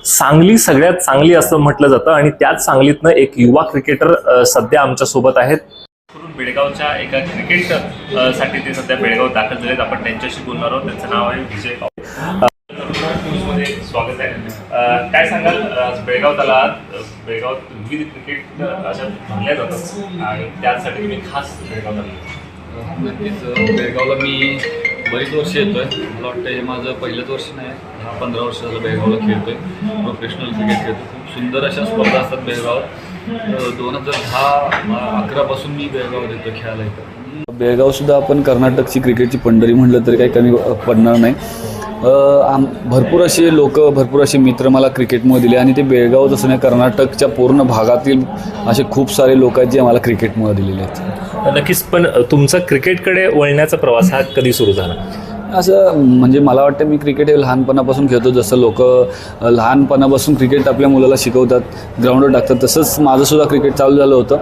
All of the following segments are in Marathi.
सांगली सगळ्यात चांगली असं म्हटलं जातं आणि त्याच सांगलीतनं एक युवा क्रिकेटर सध्या आमच्या सोबत आहेत. बेळगावच्या एका क्रिकेट साठी ते सध्या बेळगाव दाखल झालेत. आपण त्यांच्याशी बोलणार आहोत. त्यांचं नाव आहे विजय कावळे. मध्ये स्वागत आहे. काय सांगाल, बेळगाव तलावात बेळगाव विविध क्रिकेट अशा म्हणल्या जातात आणि त्यासाठी तुम्ही खास बेळगाव आला? नक्कीच बेळगावला मी बरीच वर्ष येतोय. मला वाटतं हे माझं पहिलंच वर्ष नाही, 10-15 वर्ष झालं बेळगावला खेळतोय. प्रोफेशनल क्रिकेट खेळतो. खूप सुंदर अशा स्पर्धा असतात बेळगावात. 2010-11 पासून मी बेळगावात येतो खेळायला येतो. बेळगावसुद्धा आपण कर्नाटकची क्रिकेटची पंढरी म्हटलं तरी काही कमी पडणार नाही. भरपूर असे लोक, भरपूर असे मित्र मला क्रिकेटमुळे दिले आणि ते बेळगाव असं नाही, कर्नाटकच्या पूर्ण भागातील असे खूप सारे लोक आहेत जे मला क्रिकेटमुळे दिलेले आहेत. नक्कीच. पण तुमचा क्रिकेटकडे वळण्याचा प्रवास हा कधी सुरू झाला? असं म्हणजे मला वाटतं मी क्रिकेट हे लहानपणापासून खेळतो. जसं लोक लहानपणापासून क्रिकेट आपल्या मुलाला शिकवतात, ग्राउंडवर टाकतात, तसंच माझंसुद्धा क्रिकेट चालू झालं होतं.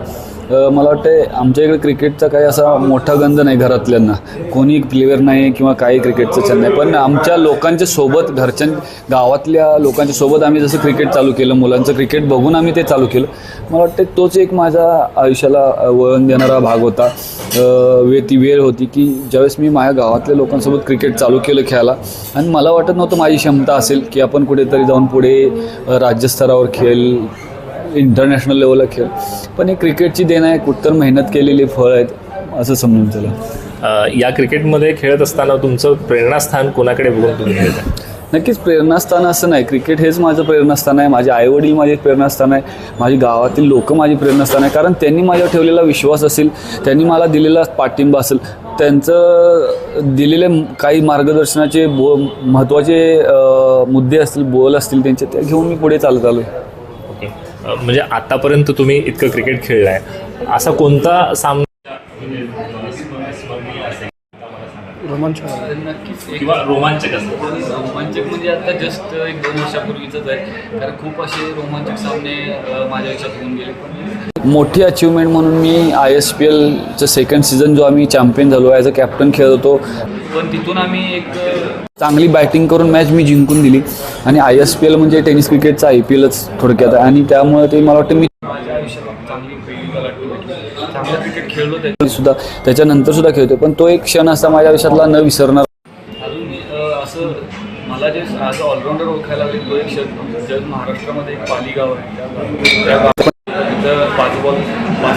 मला वाटतं आमच्या इकडे क्रिकेटचा काही असा मोठा गंध नाही घरातल्यांना. कोणी प्लेयर नाही किंवा काही क्रिकेटचं छंद नाही, पण आमच्या लोकांच्या सोबत, घरच्या गावातल्या लोकांच्या सोबत आम्ही जसं क्रिकेट चालू केलं, मुलांचं क्रिकेट बघून आम्ही ते चालू केलं. मला वाटतं तोच एक माझ्या आयुष्याला वळण देणारा भाग होता. ती वेळ होती की ज्यावेळेस मी माझ्या गावातल्या लोकांसोबत क्रिकेट चालू केलं खेळायला आणि मला वाटत नव्हतं माझी क्षमता असेल की आपण कुठेतरी जाऊन पुढे राज्यस्तरावर खेळ, इंटरनॅशनल लेवलला खेळ. पण हे क्रिकेटची देण आहे, कुठतर मेहनत केलेली फळ आहेत असं समजून चला. या क्रिकेटमध्ये खेळत असताना तुमचं प्रेरणास्थान कोणाकडे बघून तुम्ही खेळता? नक्कीच प्रेरणास्थान असं नाही, क्रिकेट हेच माझं प्रेरणास्थान आहे. माझे आईवडील माझे प्रेरणास्थान आहे, माझी गावातील लोक माझी प्रेरणास्थान आहे. कारण त्यांनी माझ्यावर ठेवलेला विश्वास असेल, त्यांनी मला दिलेला पाठिंबा असेल, त्यांचं दिलेले काही मार्गदर्शनाचे महत्त्वाचे मुद्दे असतील, बोल असतील त्यांचे, ते घेऊन मी पुढे चालत आलो आहे. म्हणजे आतापर्यंत तुम्ही इतकं क्रिकेट खेळलाय, असा कोणता सामना नक्कीच किंवा रोमांचक असतो? रोमांचक म्हणजे आता जस्ट 1-2 वर्षापूर्वीचंच आहे, कारण खूप असे रोमांचक सामने माझ्या आयुष्यात होऊन गेले. पण मोठी अचिव्हमेंट म्हणून मी ISPLचं सेकंड सीझन जो आम्ही चॅम्पियन झालो, ॲज अ कॅप्टन खेळत होतो. पण तिथून आम्ही एक चांगली बॅटिंग करून मॅच मी जिंकून दिली. आणि ISPL म्हणजे टेनिस क्रिकेटचा IPLच थोडक्यात आहे. आणि त्यामुळे ते मला वाटतं मी माझ्या आयुष्यात चांगली चांगलं क्रिकेट खेळलो त्याच्यासुद्धा, त्याच्यानंतर सुद्धा खेळतो. पण तो एक क्षण असा माझ्या आयुष्यातला न विसरणार. अजून असं मला जे आज ऑलराऊंडर ओळखायला लागले तो एक क्षण, जर महाराष्ट्रामध्ये एक पाली गाव आहे, त्या गावात 5 बॉल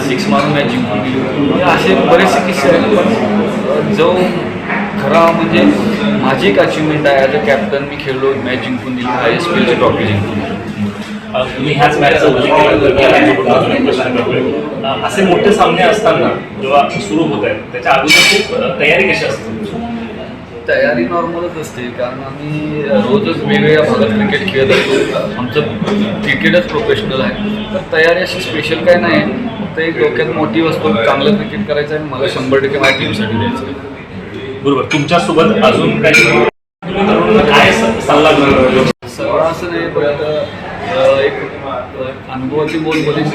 6 मारून मॅच जिंकून गेली. असे बरेचसे किस्से आहेत. पण जो खरा म्हणजे माझी एक अचिव्हमेंट आहे, ॲज अ कॅप्टन मी खेळलो, मॅच जिंकून दिली, ISPLची ट्रॉफी जिंकली. तुम्ही ह्याच मॅचचा असे मोठे सामने असताना जेव्हा सुरू होत आहेत त्याच्या अगोदर तयारी कशी असते? तयारी नॉर्मलच असते, कारण आम्ही रोजच वेगवेगळ्या भागात क्रिकेट खेळत असतो. आमचं क्रिकेटच प्रोफेशनल आहे, तर तयारी अशी स्पेशल काय नाही. फक्त एक डोक्यात मोठी वस्तू, चांगलं क्रिकेट करायचं आहे, मला 100% माझ्या टीमसाठी द्यायचं आहे. बरोबर. तुमच्यासोबत अजून काही काय सल्ला सगळं असं नाही, पण एक अनुभवाची बोल बोलीस.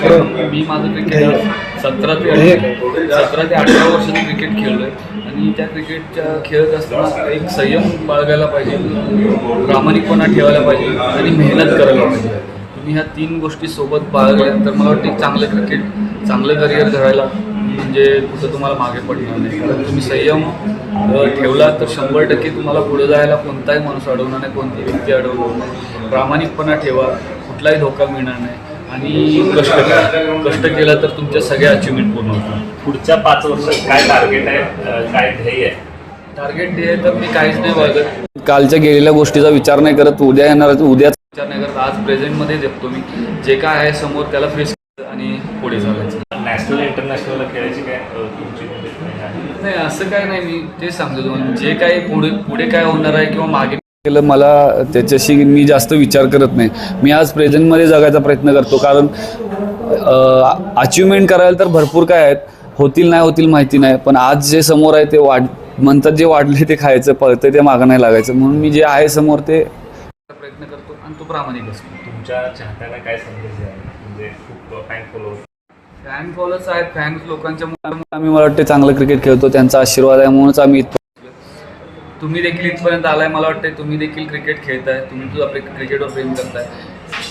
मी माझं क्रिकेट 17 ते 18 वर्षाचं क्रिकेट खेळलो आहे आणि त्या क्रिकेटच्या खेळत असताना एक संयम बाळगायला पाहिजे, प्रामाणिकपणा ठेवायला पाहिजे आणि मेहनत करायला पाहिजे. तुम्ही ह्या 3 गोष्टी सोबत बाळगल्यानंतर मला वाटतं चांगलं क्रिकेट, चांगलं करिअर घडायला म्हणजे कुठं तुम्हाला मागे पडणार नाही. कारण तुम्ही संयम ठेवला तर 100% तुम्हाला पुढे जायला कोणताही माणूस अडवणार नाही, कोणती व्यक्ती अडवणार नाही. प्रामाणिकपणा ठेवा, कुठलाही धोका मिळणार नाही आणि कष्ट केला तर तुमच्या सगळ्या अचिव्हमेंट पूर्ण होतात. पुढच्या 5 वर्षात काय टार्गेट आहे, काय ध्येय आहे? टार्गेट ध्येय तर मी काहीच नाही बघत, कालच्या गेलेल्या गोष्टीचा विचार नाही करत, उद्या येणार उद्याचा विचार नाही करत, आज प्रेझेंटमध्ये जगतो मी. जे काय आहे समोर त्याला फेस करायचं आणि पुढे चालायचं. नॅशनल इंटरनॅशनलला खेळायची काय तुमची नाही, असं काय नाही. मी तेच सांगतो तुम्हाला, जे काय पुढे काय होणार आहे किंवा मागे केलं, मला त्याच्याशी मी जास्त विचार करत नाही. मी आज प्रेझेंटमध्ये जगायचा प्रयत्न करतो, कारण अचिव्हमेंट करायला तर भरपूर काय आहेत, होतील नाही होतील माहिती नाही. पण आज जे समोर आहे ते म्हणतात जे वाढले ते खायचं, पळतं ते मागं नाही लागायचं. म्हणून मी जे आहे समोर ते प्रयत्न करतो आणि तो प्रामाणिक असतो. तुमच्या चाहत्यांना काय संदेश आहे? म्हणजे खूप फॅन फॉलोअर्स आहेत, फॅन्स लोकांच्या मुळे आम्ही मला वाटते चांगलं क्रिकेट खेळतो, त्यांचा आशीर्वाद आहे म्हणूनच आम्ही तुम्ही देखील इथपर्यंत आलाय, मला वाटतं तुम्ही देखील क्रिकेट खेळताय, तुम्ही सुद्धा आपल्या क्रिकेटवर प्रेम करताय.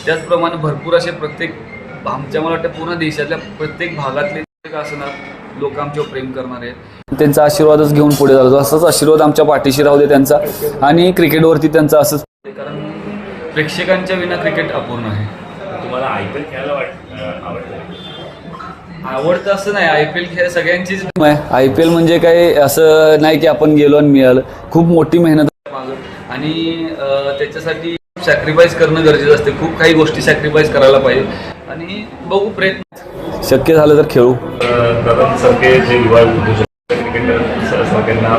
त्याचप्रमाणे भरपूर असे आमच्या मला वाटतं पूर्ण देशातल्या प्रत्येक भागातले असणार लोक आमच्यावर प्रेम करणार आहेत. त्यांचा आशीर्वादच घेऊन पुढे जातो. असाच आशीर्वाद आमच्या पाठीशी राहू दे त्यांचा, आणि क्रिकेटवरती त्यांचा असंच, कारण प्रेक्षकांच्या विना क्रिकेट अपूर्ण आहे. तुम्हाला IPL खेळायला आवडतं? आवडतं असं नाही, IPL खेळ सगळ्यांचीच आहे. IPL म्हणजे काय असं नाही की आपण गेलो आणि मिळालं. खूप मोठी मेहनत मागं, आणि त्याच्यासाठी सॅक्रिफाईस करणं गरजेचं असते. खूप काही गोष्टी सॅक्रिफाईस करायला पाहिजे, आणि बघू, प्रयत्न शक्य झालं तर खेळू. दादांसारखे जे युवा क्रिकेटर सगळ्यांना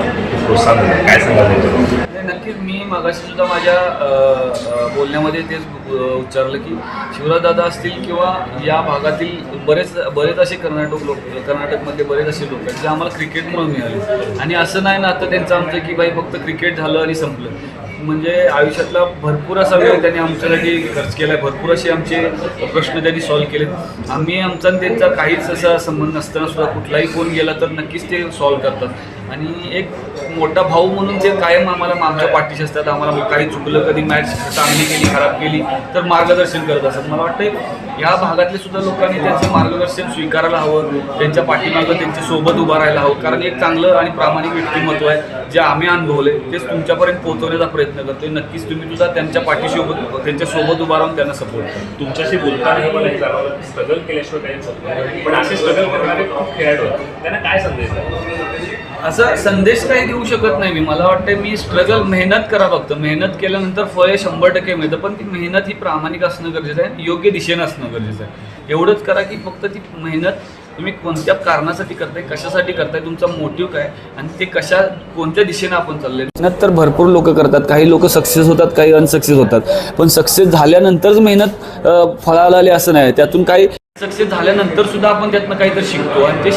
प्रोत्साहन देतात, काय सांगाल? नक्कीच मी मागाशी सुद्धा माझ्या बोलण्यामध्ये तेच उच्चारलं की शिवराज दादा असतील किंवा या भागातील बरेच असे कर्नाटकमधले बरेच असे लोक आहेत जे आम्हाला क्रिकेटमुळे मिळाले. आणि असं नाही ना आता त्यांचं आमचं की बाई फक्त क्रिकेट झालं आणि संपलं. म्हणजे आयुष्यातला भरपूर असा वेळ त्यांनी आमच्यासाठी खर्च केला आहे, भरपूर असे आमचे प्रश्न त्यांनी सॉल्व्ह केले. आम्ही आमचा आणि त्यांचा काहीच असा संबंध नसताना सुद्धा कुठलाही फोन गेला तर नक्कीच ते सॉल्व्ह करतात. आणि एक मोठा भाऊ म्हणून ते कायम आम्हाला आमच्या पाठीशी असतात. आम्हाला काही चुकलं, कधी मॅच चांगली केली, खराब केली तर मार्गदर्शन करत असतात. मला वाटतं ह्या भागातले सुद्धा लोकांनी त्यांचं मार्गदर्शन स्वीकारायला हवं, त्यांच्या पाठीमागं त्यांच्या सोबत उभं राहायला हवं. कारण एक चांगलं आणि प्रामाणिक व्यक्तिमत्व आहे जे आम्ही अनुभवले, तेच तुमच्यापर्यंत पोहोचवण्याचा प्रयत्न करतोय. नक्कीच तुम्ही सुद्धा त्यांच्या त्यांच्या सोबत उभा राहून त्यांना सपोर्ट करा. तुमच्याशी बोलताना मला जाणवलं स्ट्रगल केल्याशिवाय काहीच होत नाही, पण असे स्ट्रगल करणारे खूप खेळाडू आहेत, त्यांना काय संदेश द्याल? असा संदेश काही देऊ शकत नाही मी. मला वाटतं मी स्ट्रगल, मेहनत करा फक्त. मेहनत केल्यानंतर फळ 100% मिळतं, पण ती मेहनत ही प्रामाणिक असणं गरजेचं आहे, योग्य दिशेनं असणं गरजेचं आहे. एवढंच करा की फक्त ती मेहनत तुम्ही कोणत्या कारणासाठी करताय, कशासाठी करताय, तुमचा मोटिव्ह काय, आणि ते कोणत्या दिशेनं आपण चाललंय. मेहनत तर भरपूर लोक करतात. काही लोक सक्सेस होतात, काही अनसक्सेस होतात, पण सक्सेस झाल्यानंतरच मेहनत फळाला आली असं नाही. त्यातून काही सक्सेस झाल्यानंतर सुद्धा आपण त्यातनं काहीतरी शिकतो, आणि ते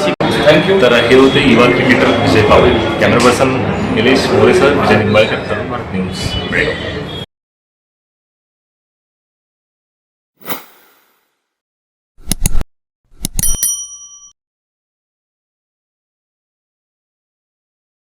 थँक्यू. तर हे होते युवा cricketer Vijay Pawre. Camera person Nilesh More sir, Vijay Nimbalkar, news Belgaum.